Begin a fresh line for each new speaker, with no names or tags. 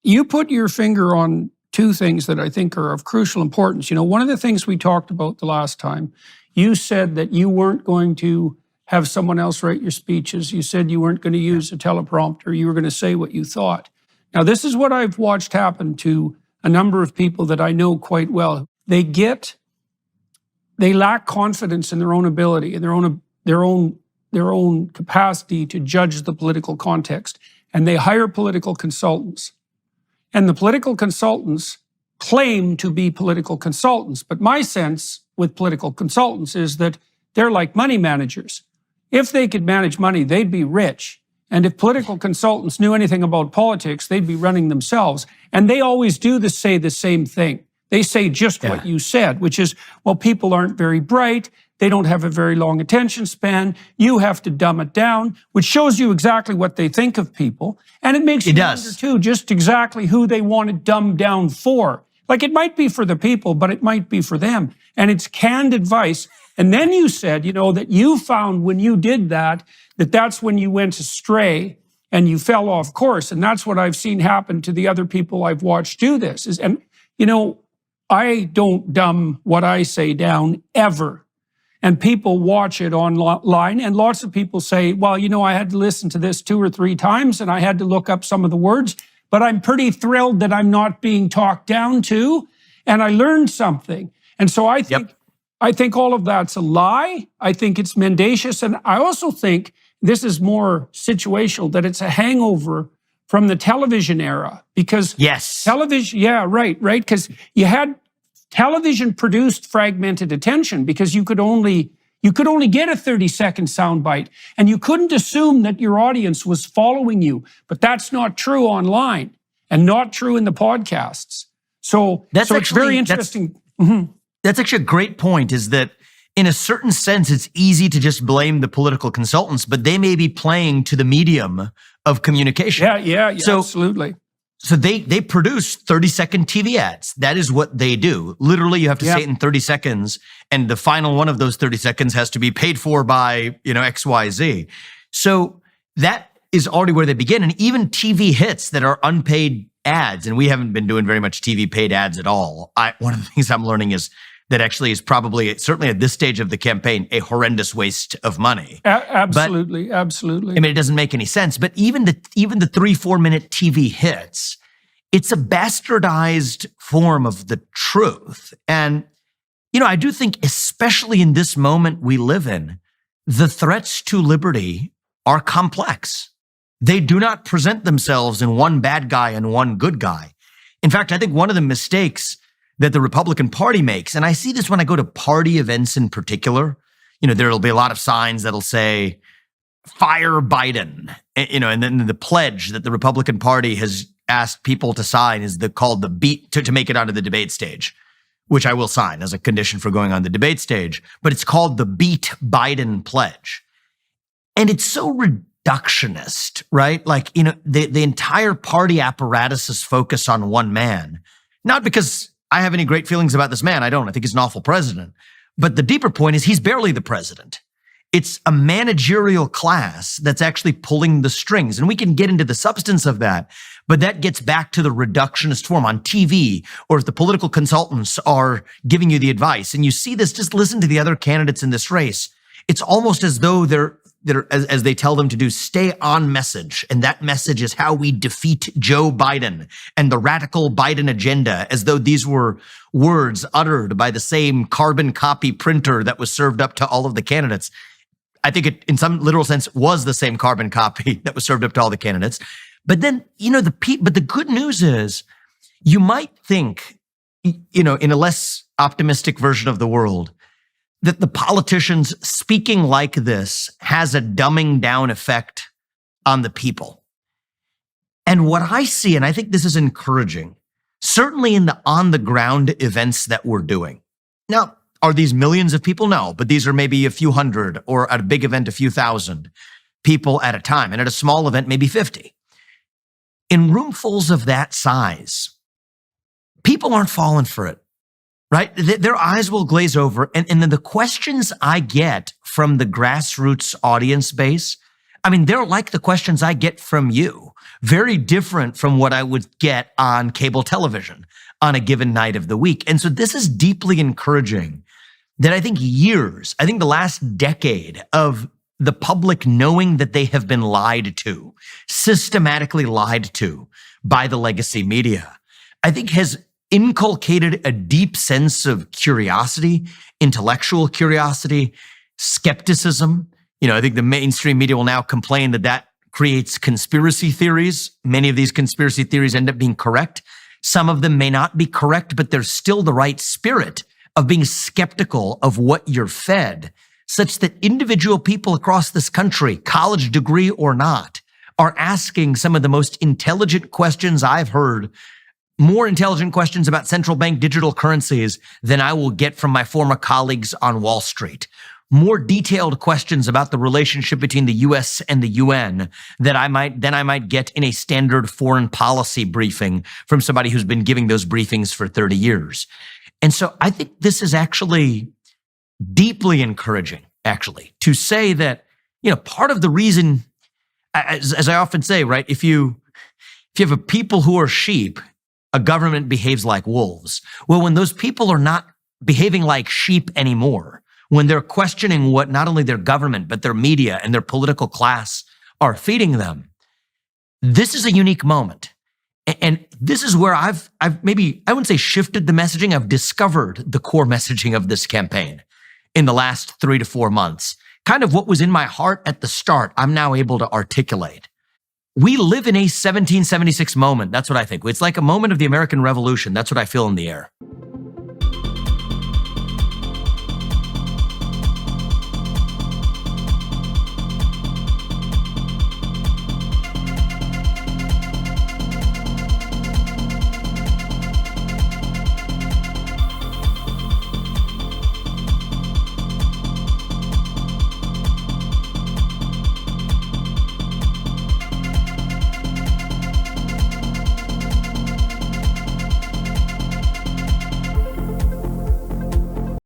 you put your finger on two things that I think are of crucial importance. One of the things we talked about the last time, you said that you weren't going to have someone else write your speeches. You said you weren't going to use a teleprompter. You were going to say what you thought. Now, this is what I've watched happen to a number of people that I know quite well. They lack confidence in their own ability and their own capacity to judge the political context. And they hire political consultants. And the political consultants claim to be political consultants. But my sense with political consultants is that they're like money managers. If they could manage money, they'd be rich. And if political consultants knew anything about politics, they'd be running themselves. And they always say the same thing. They say just what you said, which is, well, people aren't very bright. They don't have a very long attention span. You have to dumb it down, which shows you exactly what they think of people. And it makes you wonder, too, just exactly who they want to dumb down for. Like, it might be for the people, but it might be for them. And it's canned advice. And then you said, that you found when you did that that's when you went astray and you fell off course. And that's what I've seen happen to the other people I've watched do this. I don't dumb what I say down ever. And people watch it online, and lots of people say, well, I had to listen to this 2 or 3 times, and I had to look up some of the words, but I'm pretty thrilled that I'm not being talked down to, and I learned something. And so I think all of that's a lie. I think it's mendacious, and I also think this is more situational, that it's a hangover from the television era, because television, because you had television produced fragmented attention, because you could only get a 30-second soundbite, and you couldn't assume that your audience was following you. But that's not true online, and not true in the podcasts. So it's very interesting.
That's actually a great point, is that in a certain sense, it's easy to just blame the political consultants, but they may be playing to the medium of communication.
Yeah, absolutely.
So they produce 30-second TV ads. That is what they do. Literally, you have to say it in 30 seconds, and the final one of those 30 seconds has to be paid for by, XYZ. So that is already where they begin. And even TV hits that are unpaid ads, and we haven't been doing very much TV paid ads at all. One of the things I'm learning is that actually is probably, certainly at this stage of the campaign, a horrendous waste of money.
Absolutely.
I mean, it doesn't make any sense. But even the 3-4 minute TV hits, it's a bastardized form of the truth. And, I do think, especially in this moment we live in, the threats to liberty are complex. They do not present themselves in one bad guy and one good guy. In fact, I think one of the mistakes that the Republican Party makes, and I see this when I go to party events in particular, there'll be a lot of signs that'll say, fire Biden, and then the pledge that the Republican Party has asked people to sign is called the beat to make it onto the debate stage, which I will sign as a condition for going on the debate stage, but it's called the Beat Biden Pledge. And it's so reductionist, right? Like, the entire party apparatus is focused on one man, not because I have any great feelings about this man. I don't. I think he's an awful president. But the deeper point is he's barely the president. It's a managerial class that's actually pulling the strings. And we can get into the substance of that. But that gets back to the reductionist form on TV, or if the political consultants are giving you the advice. And you see this, just listen to the other candidates in this race. It's almost as though they're as they tell them to do, stay on message. And that message is how we defeat Joe Biden and the radical Biden agenda, as though these were words uttered by the same carbon copy printer that was served up to all of the candidates. I think it, in some literal sense, was the same carbon copy that was served up to all the candidates. But then, but the good news is, you might think, in a less optimistic version of the world, that the politicians speaking like this has a dumbing down effect on the people. And what I see, and I think this is encouraging, certainly in the on-the-ground events that we're doing. Now, are these millions of people? No, but these are maybe a few hundred, or at a big event, a few thousand people at a time. And at a small event, maybe 50. In roomfuls of that size, people aren't falling for it. Right? Their eyes will glaze over. And then the questions I get from the grassroots audience base, I mean, they're like the questions I get from you. very different from what I would get on cable television on a given night of the week. And so this is deeply encouraging that I think the last decade of the public knowing that they have been lied to, systematically lied to by the legacy media, I think has inculcated a deep sense of curiosity, intellectual curiosity, skepticism. I think the mainstream media will now complain that creates conspiracy theories. Many of these conspiracy theories end up being correct. Some of them may not be correct, but there's still the right spirit of being skeptical of what you're fed, such that individual people across this country, college degree or not, are asking some of the most intelligent questions I've heard, more intelligent questions about central bank digital currencies than I will get from my former colleagues on Wall Street. More detailed questions about the relationship between the US and the UN than I might get in a standard foreign policy briefing from somebody who's been giving those briefings for 30 years. And so I think this is actually deeply encouraging, actually, to say that, part of the reason, as I often say, right, if you have a people who are sheep, a government behaves like wolves. Well, when those people are not behaving like sheep anymore, when they're questioning what not only their government, but their media and their political class are feeding them, this is a unique moment. And this is where I've maybe, I wouldn't say shifted the messaging, I've discovered the core messaging of this campaign in the last 3 to 4 months. Kind of what was in my heart at the start, I'm now able to articulate. We live in a 1776 moment. That's what I think. It's like a moment of the American Revolution. That's what I feel in the air.